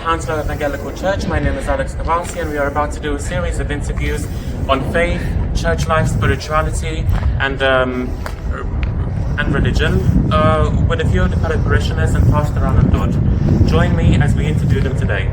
Hounslow Evangelical Church. My name is Alex and we are about to do a series of interviews on faith, church life, spirituality, and religion with a few of the fellow parishioners and Pastor Alan Dodd. Join me as we interview them today.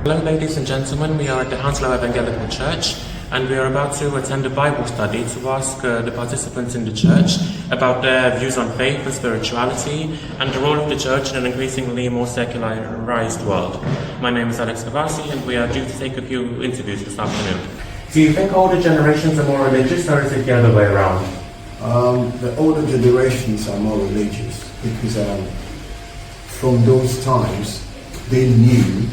Hello ladies and gentlemen, we are at the Hounslow Evangelical Church and we are about to attend a Bible study to ask the participants in the church about their views on faith and spirituality and the role of the church in an increasingly more secularized world. My name is Alex and we are due to take a few interviews this afternoon. Do you think older generations are more religious, or is it the other way around? The older generations are more religious because from those times they knew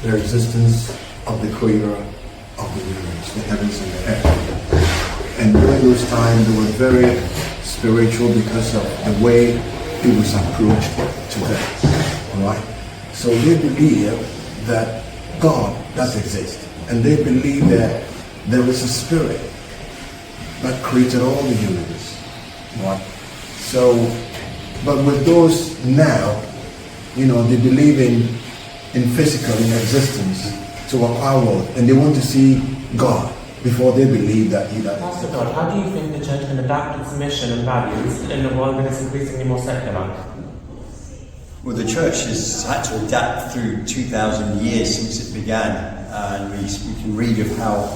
the existence of the Creator of the universe, the heavens and the earth. And during those times they were very spiritual because of the way it was approached to them. Alright? So they believe that God does exist. And they believe that there is a spirit that created all the universe. Right? So, but with those now, they believe in physical, in existence to our world, and they want to see God before they believe that He does. Pastor Dodd, how do you think the church can adapt its mission and values in a world that is increasingly more secular? Well, the church has had to adapt through 2,000 years since it began, and we can read of how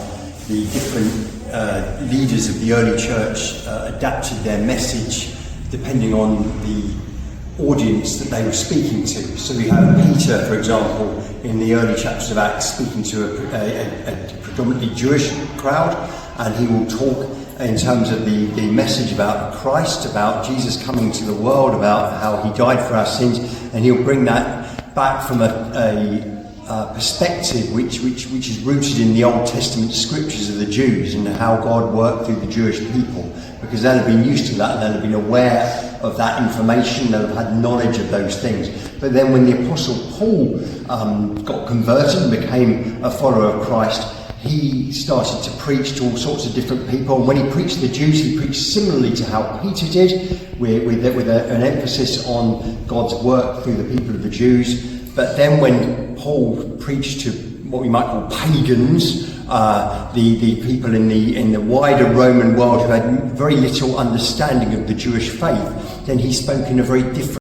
the different leaders of the early church adapted their message depending on the audience that they were speaking to. So we have Peter, for example, in the early chapters of Acts, speaking to a predominantly Jewish crowd, and he will talk in terms of the message about Christ, about Jesus coming to the world, about how He died for our sins, and he'll bring that back from a perspective which is rooted in the Old Testament scriptures of the Jews and how God worked through the Jewish people, because they'll have been used to that, they'll have been aware of that information, they'll have had knowledge of those things. But then when the Apostle Paul got converted and became a follower of Christ, he started to preach to all sorts of different people. And when he preached to the Jews, he preached similarly to how Peter did, with an emphasis on God's work through the people of the Jews. But then when Paul preached to what we might call pagans, the people in the wider Roman world who had very little understanding of the Jewish faith, then he spoke in a very different